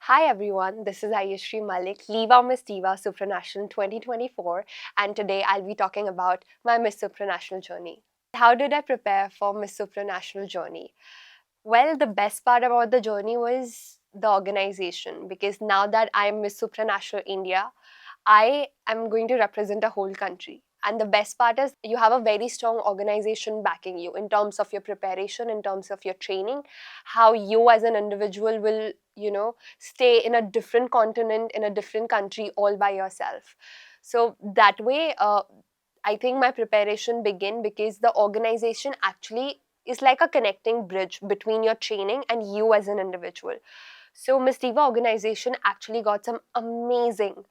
Hi everyone, this is Ayushree Malik, Miss Diva Supranational 2024, and today I'll be talking about my Miss Supranational journey. How did I prepare for Miss Supranational journey? Well, the best part about the journey was the organization because now that I'm Miss Supranational India, I am going to represent a whole country. And the best part is you have a very strong organization backing you in terms of your preparation, in terms of your training, how you as an individual will, stay in a different continent, in a different country all by yourself. So that way, I think my preparation began because the organization actually is like a connecting bridge between your training and you as an individual. So Miss Diva organization actually got some amazing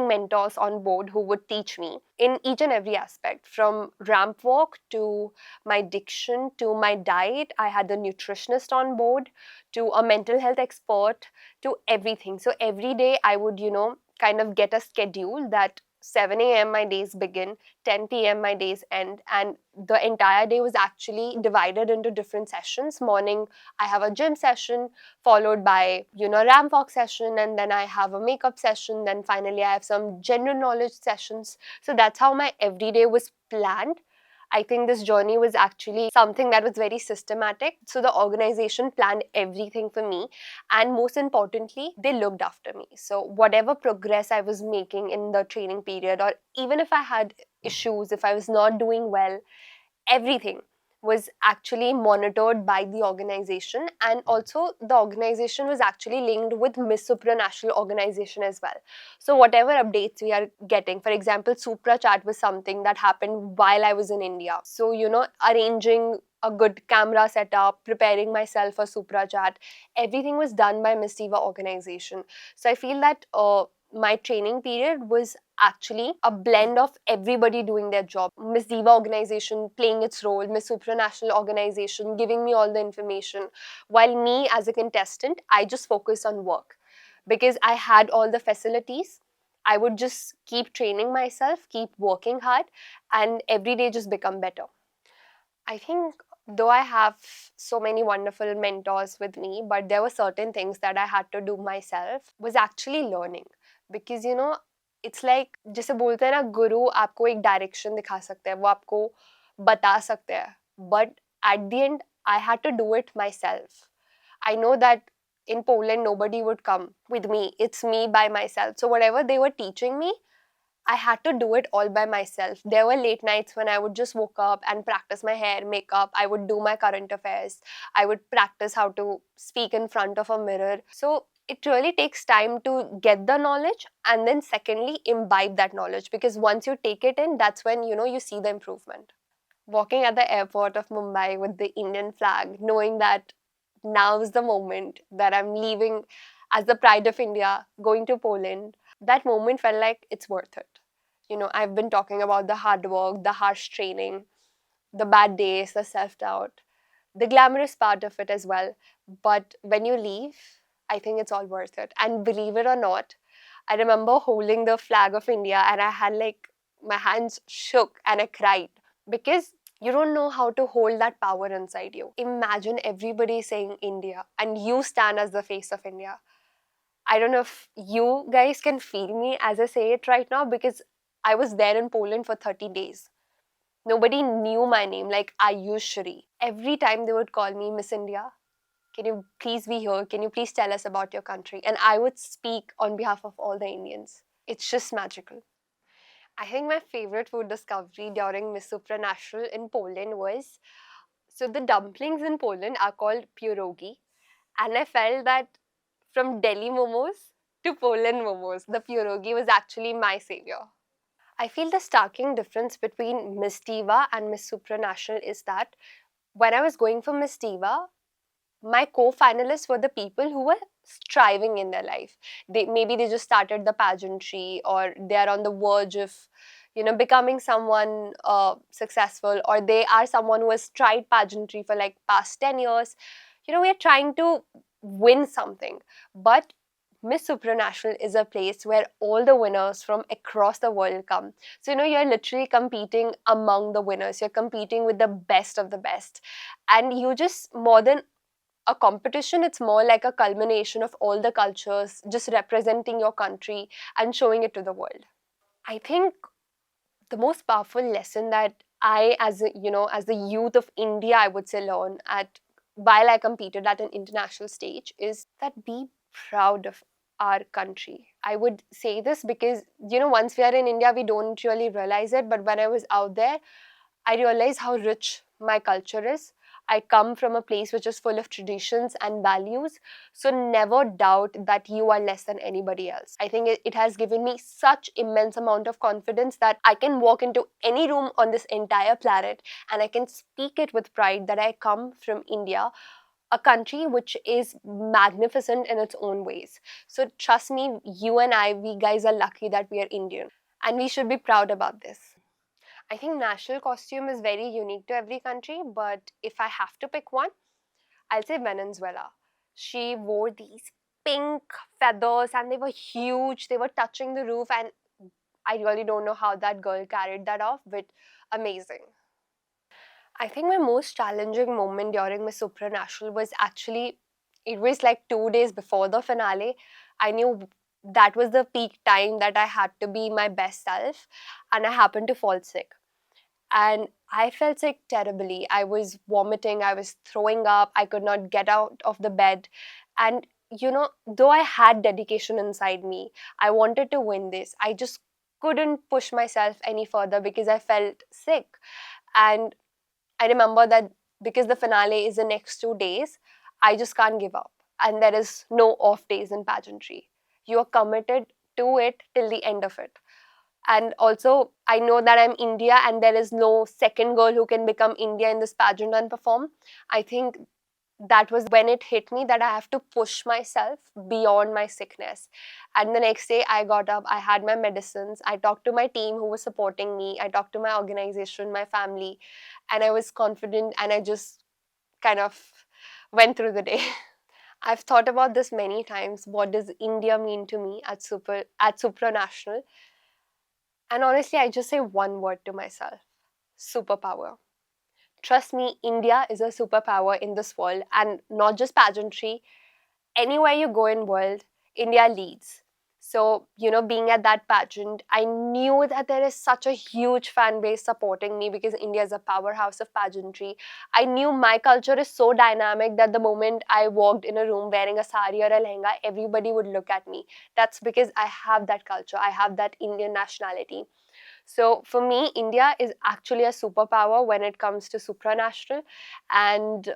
mentors on board who would teach me in each and every aspect, from ramp walk to my diction to my diet. I had a nutritionist on board to a mental health expert to everything. So every day I would, kind of get a schedule that 7 a.m. my days begin, 10 p.m. my days end, and the entire day was actually divided into different sessions. Morning, I have a gym session, followed by, ramp walk session, and then I have a makeup session, then finally I have some general knowledge sessions. So that's how my everyday was planned. I think this journey was actually something that was very systematic. So the organization planned everything for me, and most importantly, they looked after me. So whatever progress I was making in the training period, or even if I had issues, if I was not doing well, everything was actually monitored by the organization, and also the organization was actually linked with Miss Supranational organization as well. So whatever updates we are getting, for example, Supra chat was something that happened while I was in India. So arranging a good camera setup, preparing myself for Supra chat, everything was done by Miss Diva organization. So I feel that my training period was actually a blend of everybody doing their job. Miss Diva organization playing its role, Miss Supranational organization giving me all the information, while me as a contestant, I just focused on work because I had all the facilities. I would just keep training myself, keep working hard, and every day just become better. I think though I have so many wonderful mentors with me, but there were certain things that I had to do myself, was actually learning. Because it's like जैसे बोलते हैं ना, गुरु आपको एक direction दिखा सकते हैं, वो आपको बता सकते हैं, but at the end I had to do it myself. I know that in Poland nobody would come with me, it's me by myself. So whatever they were teaching me, I had to do it all by myself. There were late nights when I would just woke up and practice my hair, makeup. I would do my current affairs. I would practice how to speak in front of a mirror. So it really takes time to get the knowledge, and then secondly, imbibe that knowledge, because once you take it in, that's when you see the improvement. Walking at the airport of Mumbai with the Indian flag, knowing that now is the moment that I'm leaving as the pride of India, going to Poland, that moment felt like it's worth it. I've been talking about the hard work, the harsh training, the bad days, the self doubt, the glamorous part of it as well. But when you leave, I think it's all worth it. And believe it or not, I remember holding the flag of India and I had like my hands shook and I cried because you don't know how to hold that power inside you. Imagine everybody saying India and you stand as the face of India. I don't know if you guys can feel me as I say it right now, because I was there in Poland for 30 days. Nobody knew my name, like Ayushree. Every time they would call me Miss India, can you please be here? Can you please tell us about your country? And I would speak on behalf of all the Indians. It's just magical. I think my favorite food discovery during Miss Supranational in Poland was, so the dumplings in Poland are called pierogi. And I felt that from Delhi momos to Poland momos, the pierogi was actually my savior. I feel the starking difference between Miss Diva and Miss Supranational is that when I was going for Miss Diva, my co-finalists were the people who were striving in their life. Maybe they just started the pageantry, or they are on the verge of becoming someone successful, or they are someone who has tried pageantry for like past 10 years. We are trying to win something. But Miss Supranational is a place where all the winners from across the world come. So, you're literally competing among the winners. You're competing with the best of the best. And you just, more than a competition. It's more like a culmination of all the cultures just representing your country and showing it to the world. I think the most powerful lesson that I, as a, as the youth of India, I would say learn at while I competed at an international stage is that be proud of our country. I would say this because once we are in India, we don't really realize it. But when I was out there, I realize how rich my culture is. I come from a place which is full of traditions and values. So never doubt that you are less than anybody else. I think it has given me such immense amount of confidence that I can walk into any room on this entire planet and I can speak it with pride that I come from India, a country which is magnificent in its own ways. So trust me, you and I, we guys are lucky that we are Indian and we should be proud about this. I think national costume is very unique to every country, but if I have to pick one, I'll say Venezuela. She wore these pink feathers and they were huge, they were touching the roof, and I really don't know how that girl carried that off, but amazing. I think my most challenging moment during Miss Supranational was actually, it was like 2 days before the finale. I knew that was the peak time that I had to be my best self, and I happened to fall sick. And I felt sick terribly. I was vomiting, I was throwing up, I could not get out of the bed. And though I had dedication inside me, I wanted to win this. I just couldn't push myself any further because I felt sick. And I remember that because the finale is the next 2 days, I just can't give up. And there is no off days in pageantry. You are committed to it till the end of it. And also, I know that I'm India and there is no second girl who can become India in this pageant and perform. I think that was when it hit me that I have to push myself beyond my sickness. And the next day, I got up, I had my medicines, I talked to my team who was supporting me, I talked to my organization, my family, and I was confident and I just kind of went through the day. I've thought about this many times. What does India mean to me at supranational? And honestly, I just say one word to myself: superpower. Trust me, India is a superpower in this world, and not just pageantry. Anywhere you go in world, India leads. So, being at that pageant, I knew that there is such a huge fan base supporting me because India is a powerhouse of pageantry. I knew my culture is so dynamic that the moment I walked in a room wearing a sari or a lehenga, everybody would look at me. That's because I have that culture. I have that Indian nationality. So for me, India is actually a superpower when it comes to supranational. And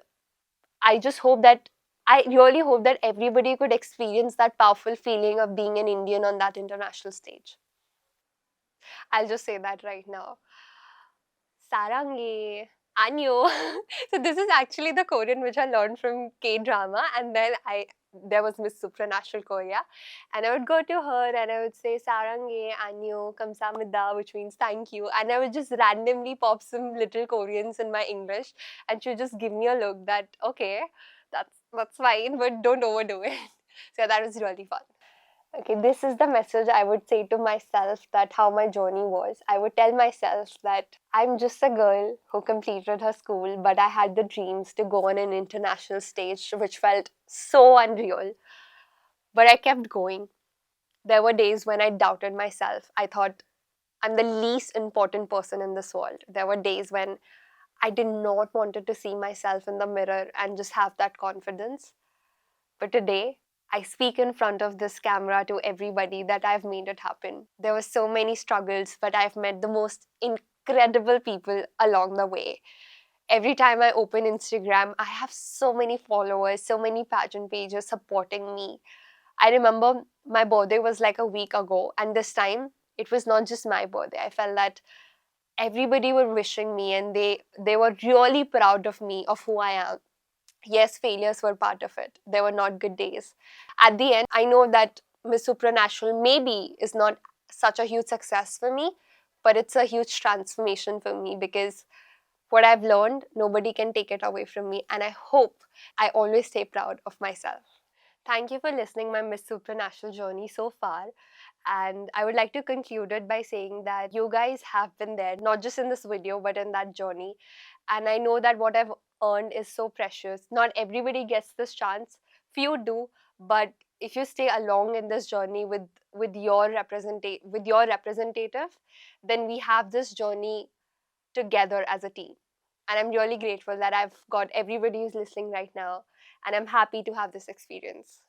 I just hope that, I really hope that everybody could experience that powerful feeling of being an Indian on that international stage. I'll just say that right now. Sarangi. Anyo. So this is actually the Korean which I learned from K-drama, and then there was Miss Supranational Korea, and I would go to her and I would say Sarangi, Anyo, Kamsamida, which means thank you, and I would just randomly pop some little Koreans in my English, and she would just give me a look that okay, that's fine, but don't overdo it. So that was really fun. Okay, this is the message I would say to myself, that how my journey was. I would tell myself that I'm just a girl who completed her school, but I had the dreams to go on an international stage, which felt so unreal. But I kept going. There were days when I doubted myself. I thought I'm the least important person in this world. There were days when I did not wanted to see myself in the mirror and just have that confidence. But today, I speak in front of this camera to everybody that I've made it happen. There were so many struggles, but I've met the most incredible people along the way. Every time I open Instagram, I have so many followers, so many pageant pages supporting me. I remember my birthday was like a week ago, and this time it was not just my birthday. I felt that everybody were wishing me and they were really proud of me, of who I am. Yes, failures were part of it. There were not good days. At the end, I know that Miss Supranational maybe is not such a huge success for me, but it's a huge transformation for me because what I've learned, nobody can take it away from me. And I hope I always stay proud of myself. Thank you for listening my Miss Supranational journey so far. And I would like to conclude it by saying that you guys have been there, not just in this video, but in that journey. And I know that what I've earned is so precious. Not everybody gets this chance. Few do, but if you stay along in this journey with your representative, then we have this journey together as a team. And I'm really grateful that I've got everybody who's listening right now, and I'm happy to have this experience.